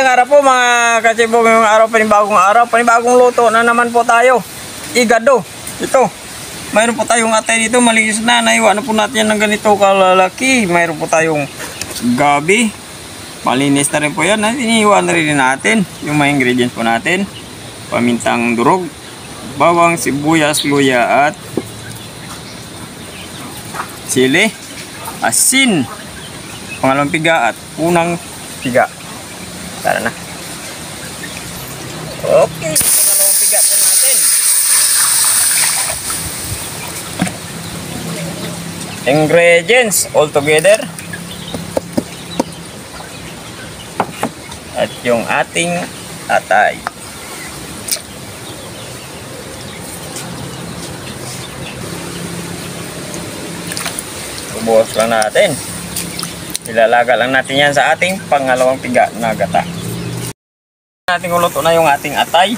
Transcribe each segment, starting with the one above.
Magandang araw po mga katsibog, yung araw, panibagong luto na naman po tayo. Igado. Ito. Mayroon po tayong atay dito, malinis na. Naiwan po natin yan ng ganito kalalaki. Mayroon po tayong gabi. Malinis na rin po yan. Iniiwan na rin natin yung mga ingredients po natin. Pamintang durog, bawang, sibuyas, luya at sili, asin, pangalawang piga at unang piga. Tara na. Okay, pangalawang piga po natin. Ingredients all together. At yung ating atay. Bubuhos lang natin. Ilalaga lang natin yan sa ating pangalawang piga na gata. Natin kuluto na yung ating atay.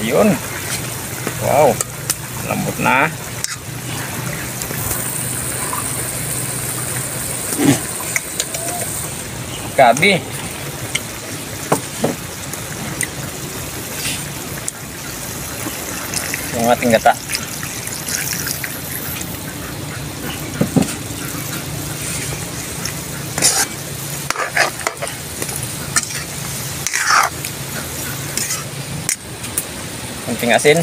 Ayun. Wow. Lambot na. Gabi. Yung ating gata. Kunting asin,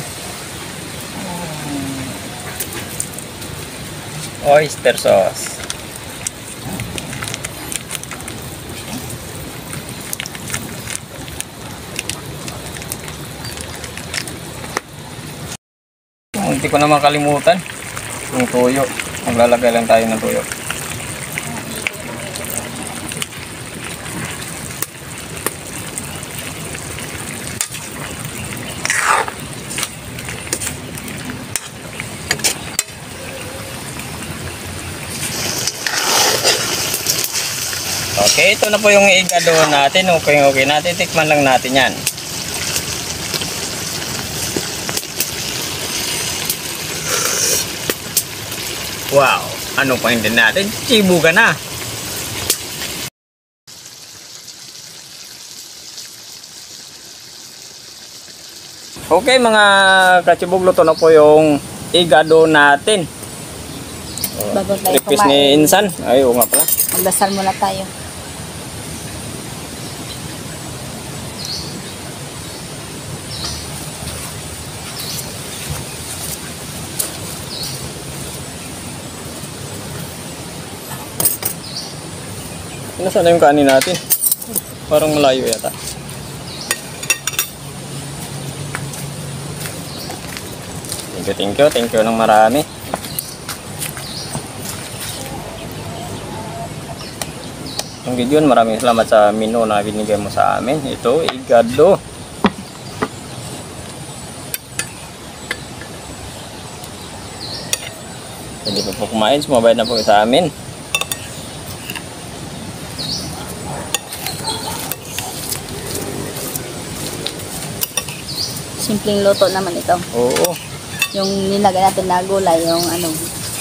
oyster sauce, hindi ko naman kalimutan yung tuyo. Maglalagay lang tayo ng tuyo. Okay, ito na po yung igado natin. Okay natin. Tikman lang natin yan. Wow! Ano pa hindi natin? Chibuga na! Okay mga kachibog, luto na po yung igado natin. Bago tayo Request kumain. ni Insan. Ay, oo nga pala. Magdasal muna tayo. Nasaan na yung kanin natin? Parang malayo yata. Thank you ng marami. Yung video, maraming salamat sa menu na binigay mo sa amin. Ito, igado. Hindi pa po kumain, sumabayad na po sa amin. Simpleng luto naman ito. Oo. Yung nilagay natin na gulay, yung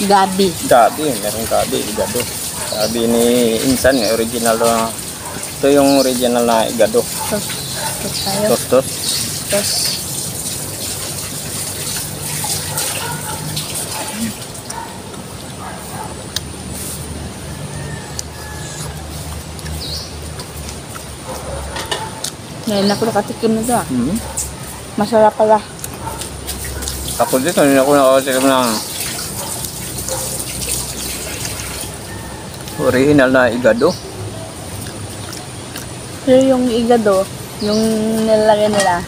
gabi. Gabi, merong gabi, igado. Gabi ni Insan, original na. Ito yung original na igado. Tos tayo. Tos. Tos. Ngayon ako nakatikim nito ah. Masarap pala. Ako dito, hindi ako nakakatikim ng original na igado. Pero yung igado, yung nilalagay nila,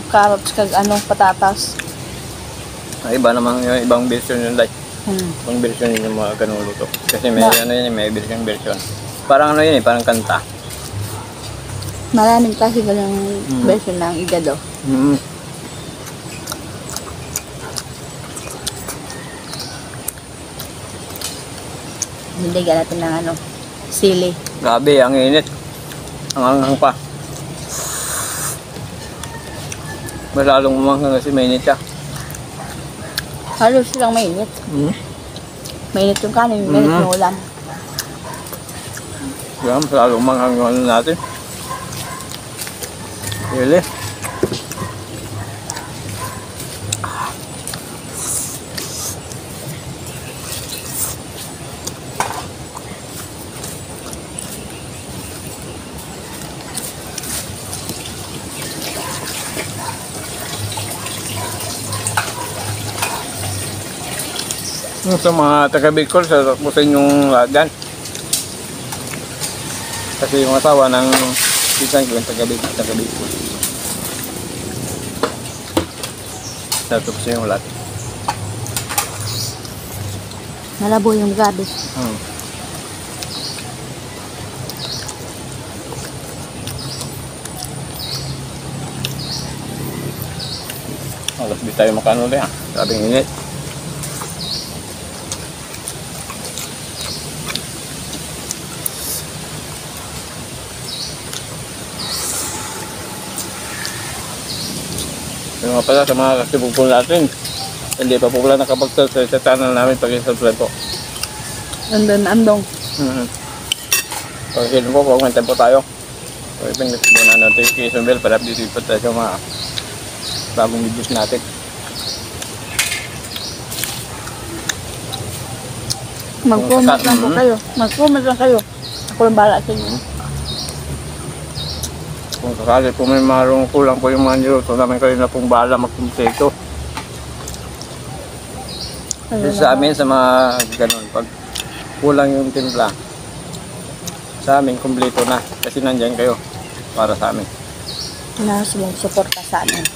carrots kag patatas. Iba naman yung ibang version yun, like. Ibang version yun yung mga ganung luto. Kasi may may version. Parang yun parang kanta. Maraming kasi ganung version ng igado. Nilagyan natin ng sili. Grabe, ang init. Ang anghang pa. Mas lalong umanghang kasi mainit siya. Halos silang mainit. Mainit yung kanin, mainit yung ulam. Yan, lalong manghang yung ano natin. Really? Yung sa mga taga-Bicol, sasapusin yung lahat dyan. Kasi yung asawa ng isang ko yung taga-Bicol. Sasapusin yung lahat. Malabo yung gabi. Alas di tayo makano ulit, sabing init. Yung nga pala sa mga kasibugpol natin, hindi pa po pala nakapag-subscribe sa channel namin, pag-subscribe po. Andong. Pag-hilin po, pag-maintain po tayo. Pag-ipin po na notification bell para update po tayo sa mga bagong videos natin. Mag-comment lang po kayo. Mag-comment lang kayo. Ako lang bahala sa inyo. Kung sakali po may marong kulang po yung mga niluto namin, kayo na pong bahala mag-kumpleto. Kasi sa amin, sa mga ganun, pag kulang yung timpla, sa amin, kumpleto na. Kasi nandyan kayo para sa amin. Suporta sa amin.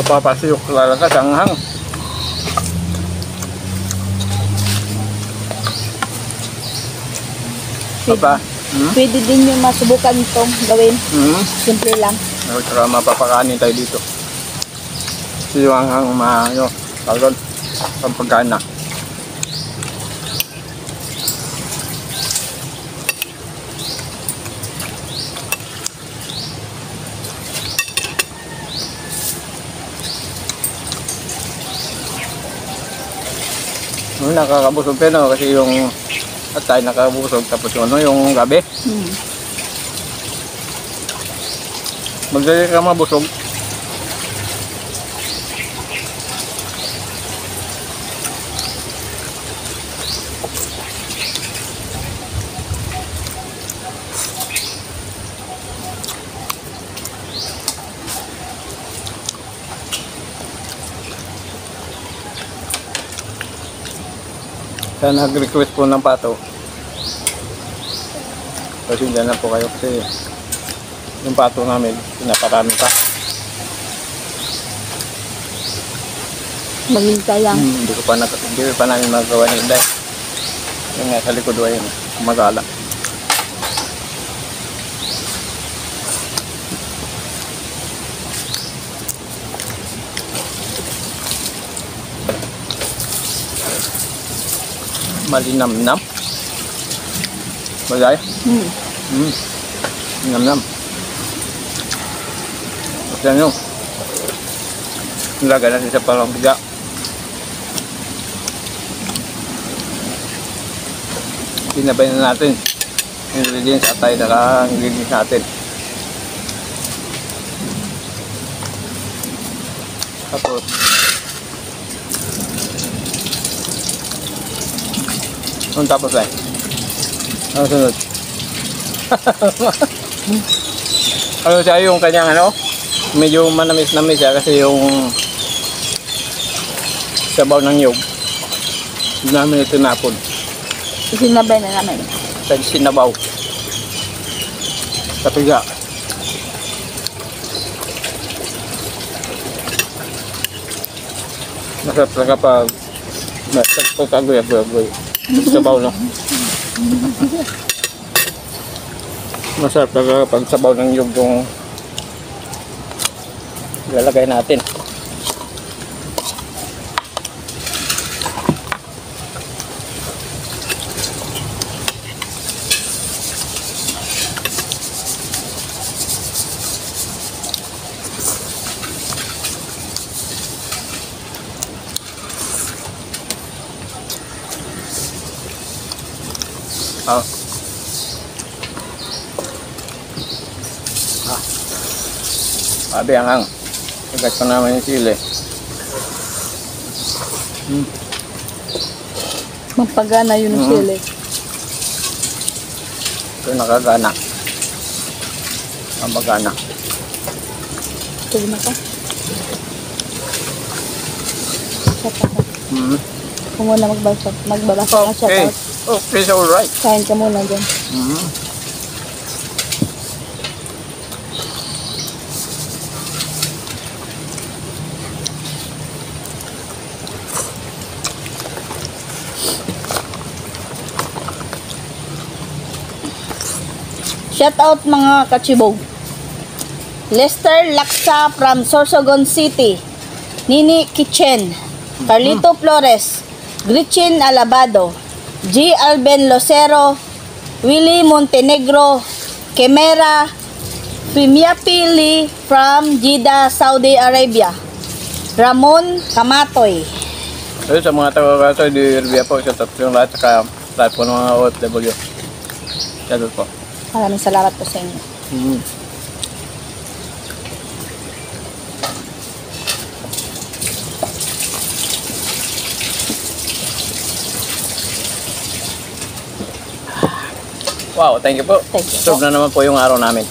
Papasiyok talaga sa anghang. Papa? Pwede din yung masubukan itong gawin. Simple lang. Saka mapapakanin tayo dito. Kasi yung anghang tawag pampagkain na. Nakakabusog pero kasi yung at tayo nakabusog tapos yung gabi. Magdali ka mabusog. Kaya nag-request po ng pato. Kasi dyan na po kayo kasi yung pato namin pinaparami pa. Maghintay lang. Hindi pa namin magawa ni Inday. Yung nga sa likod wa yun, magala. Malinamnam. Bagay? Nam-nam. Kasi ano, nilagay natin sa palangga. Pinabay na natin ingredients at tayo naka-ingredients natin. Tapos ang tapos ay ang sunod. Ano siya yung kanyang medyo manamis-namis siya kasi yung sabaw ng niyog hindi namin ito napon. Sinabay na namin. Sa sinabaw sa piga. Masarap talaga pag agoy. Sabaw no. Masarap talaga pag sabaw ng yug yung lalagay natin. Sabi ang igat ko naman yung sili. Magpagana yun ng sili. Ito nakagana. Magana. Tuloy na ka. Shut up. Kung muna magbabasa ka, shut Okay. out. Okay, so alright. Kain ka muna dyan. Shout out mga kachibog. Lester Laksa from Sorsogon City. Nini Kitchen. Carlito Flores. Gretchen Alabado. G. Alben Locero. Willie Montenegro. Kemera Pimiapili from Jeddah, Saudi Arabia. Ramon Kamatoy. So sa mga taga-kaso di Revia po, sa yung lahat lahat po ng mga OFW. Shout out po. Maraming salamat po sa inyo. Wow, thank you po. Thank you po. Solve na naman po yung araw namin.